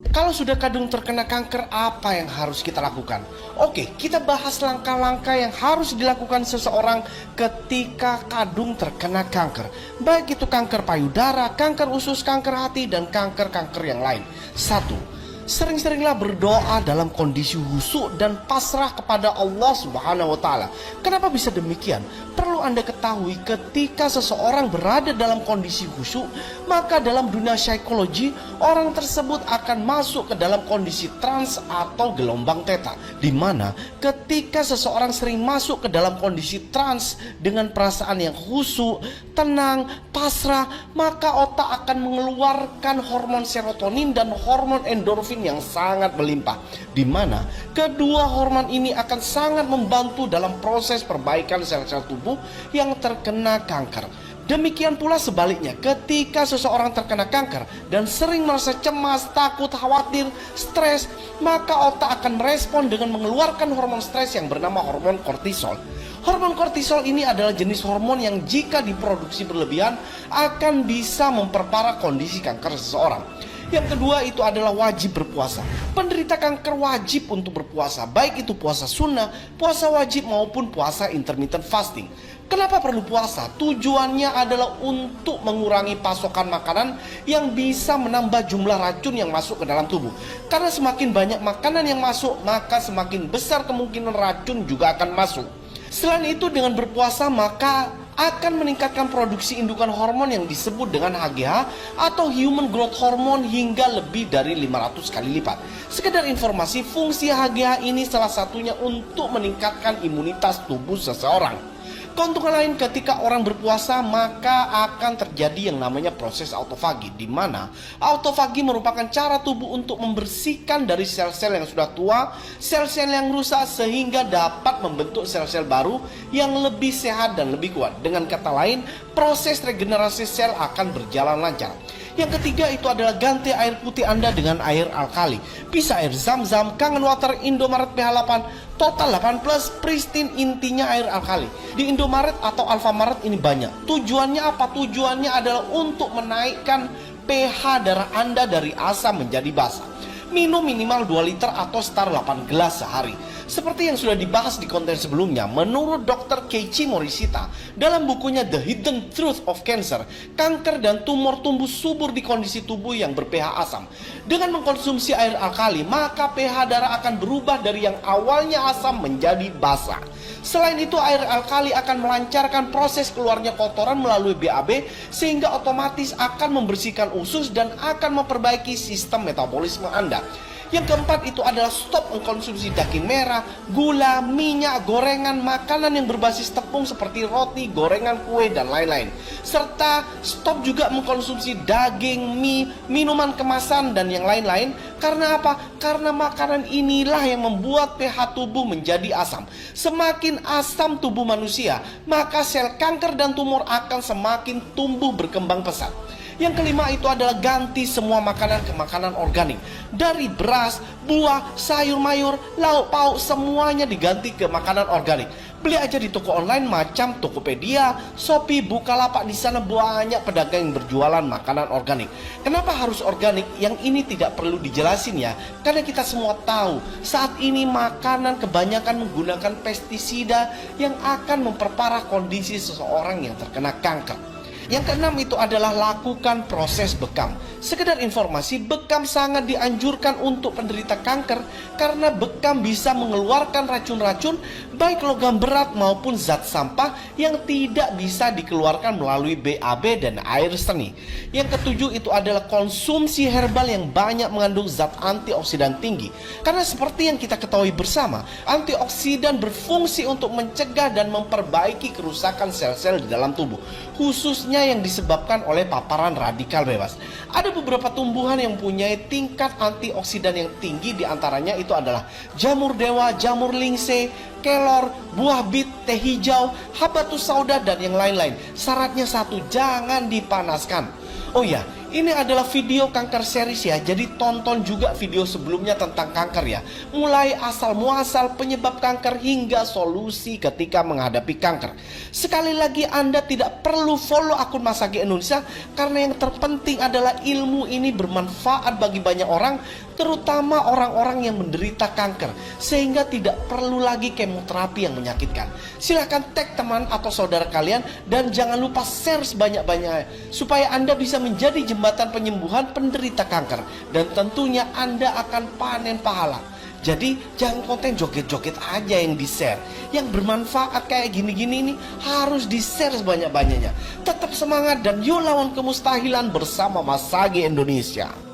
Kalau sudah kadung terkena kanker, apa yang harus kita lakukan? Oke, kita bahas langkah-langkah yang harus dilakukan seseorang ketika kadung terkena kanker. Baik itu kanker payudara, kanker usus, kanker hati, dan kanker-kanker yang lain. 1. Sering-seringlah berdoa dalam kondisi khusyuk dan pasrah kepada Allah Subhanahu wa Ta'ala. Kenapa bisa demikian? Perlu Anda ketahui, ketika seseorang berada dalam kondisi khusyuk, maka dalam dunia psikologi orang tersebut akan masuk ke dalam kondisi trans atau gelombang theta, di mana ketika seseorang sering masuk ke dalam kondisi trans dengan perasaan yang khusyuk, tenang, pasrah, maka otak akan mengeluarkan hormon serotonin dan hormon endorfin yang sangat melimpah, di mana kedua hormon ini akan sangat membantu dalam proses perbaikan sel-sel tubuh yang terkena kanker. Demikian pula sebaliknya, ketika seseorang terkena kanker dan sering merasa cemas, takut, khawatir, stres, maka otak akan merespon dengan mengeluarkan hormon stres yang bernama hormon kortisol. Hormon kortisol ini adalah jenis hormon yang jika diproduksi berlebihan akan bisa memperparah kondisi kanker seseorang. Yang kedua itu adalah wajib berpuasa. Penderita kanker wajib untuk berpuasa, baik itu puasa sunnah, puasa wajib maupun puasa intermittent fasting. Kenapa perlu puasa? Tujuannya adalah untuk mengurangi pasokan makanan yang bisa menambah jumlah racun yang masuk ke dalam tubuh. Karena semakin banyak makanan yang masuk, maka semakin besar kemungkinan racun juga akan masuk. Selain itu, dengan berpuasa maka akan meningkatkan produksi indukan hormon yang disebut dengan HGH atau Human Growth Hormone hingga lebih dari 500 kali lipat. Sekedar informasi, fungsi HGH ini salah satunya untuk meningkatkan imunitas tubuh seseorang. Keuntungan lain ketika orang berpuasa, maka akan terjadi yang namanya proses autofagi, di mana autofagi merupakan cara tubuh untuk membersihkan dari sel-sel yang sudah tua, sel-sel yang rusak, sehingga dapat membentuk sel-sel baru yang lebih sehat dan lebih kuat. Dengan kata lain, proses regenerasi sel akan berjalan lancar. Yang ketiga itu adalah ganti air putih Anda dengan air alkali. Bisa air Zam-Zam, Kangen Water, Indomaret pH 8, Total 8 Plus, Pristine, intinya air alkali. Di Indomaret atau Alfamaret ini banyak. Tujuannya apa? Tujuannya adalah untuk menaikkan pH darah Anda dari asam menjadi basa. Minum minimal 2 liter atau sekitar 8 gelas sehari. Seperti yang sudah dibahas di konten sebelumnya, menurut Dr. Keiichi Morishita dalam bukunya The Hidden Truth of Cancer, kanker dan tumor tumbuh subur di kondisi tubuh yang ber-pH asam. Dengan mengkonsumsi air alkali, maka pH darah akan berubah dari yang awalnya asam menjadi basa. Selain itu, air alkali akan melancarkan proses keluarnya kotoran melalui BAB, sehingga otomatis akan membersihkan usus dan akan memperbaiki sistem metabolisme Anda. Yang keempat itu adalah stop mengkonsumsi daging merah, gula, minyak, gorengan, makanan yang berbasis tepung seperti roti, gorengan, kue, dan lain-lain. Serta stop juga mengkonsumsi daging, mie, minuman kemasan, dan yang lain-lain. Karena apa? Karena makanan inilah yang membuat pH tubuh menjadi asam. Semakin asam tubuh manusia, maka sel kanker dan tumor akan semakin tumbuh berkembang pesat. Yang kelima itu adalah ganti semua makanan ke makanan organik. Dari beras, buah, sayur mayur, lauk pauk, semuanya diganti ke makanan organik. Beli aja di toko online macam Tokopedia, Shopee, Bukalapak. Di sana banyak pedagang yang berjualan makanan organik. Kenapa harus organik? Yang ini tidak perlu dijelasin ya, karena kita semua tahu saat ini makanan kebanyakan menggunakan pestisida yang akan memperparah kondisi seseorang yang terkena kanker. Yang keenam itu adalah lakukan proses bekam. Sekedar informasi, bekam sangat dianjurkan untuk penderita kanker karena bekam bisa mengeluarkan racun-racun baik logam berat maupun zat sampah yang tidak bisa dikeluarkan melalui BAB dan air seni. Yang ketujuh itu adalah konsumsi herbal yang banyak mengandung zat antioksidan tinggi. Karena seperti yang kita ketahui bersama, antioksidan berfungsi untuk mencegah dan memperbaiki kerusakan sel-sel di dalam tubuh, khususnya yang disebabkan oleh paparan radikal bebas. Ada beberapa tumbuhan yang mempunyai tingkat antioksidan yang tinggi, diantaranya itu adalah jamur dewa, jamur lingse, kelor, buah bit, teh hijau, habatus sauda, dan yang lain-lain. Syaratnya satu, jangan dipanaskan. Oh ya, ini adalah video kanker series ya, jadi tonton juga video sebelumnya tentang kanker ya. Mulai asal muasal penyebab kanker hingga solusi ketika menghadapi kanker. Sekali lagi, Anda tidak perlu follow akun Masagi Indonesia karena yang terpenting adalah ilmu ini bermanfaat bagi banyak orang. terutama orang-orang yang menderita kanker, sehingga tidak perlu lagi kemoterapi yang menyakitkan. Silahkan tag teman atau saudara kalian dan jangan lupa share sebanyak-banyaknya supaya Anda bisa menjadi jembatan penyembuhan penderita kanker, dan tentunya Anda akan panen pahala. Jadi jangan konten joget-joget aja yang di-share. Yang bermanfaat kayak gini-gini ini harus di-share sebanyak-banyaknya. Tetap semangat dan yuk lawan kemustahilan bersama Mas Sagi Indonesia.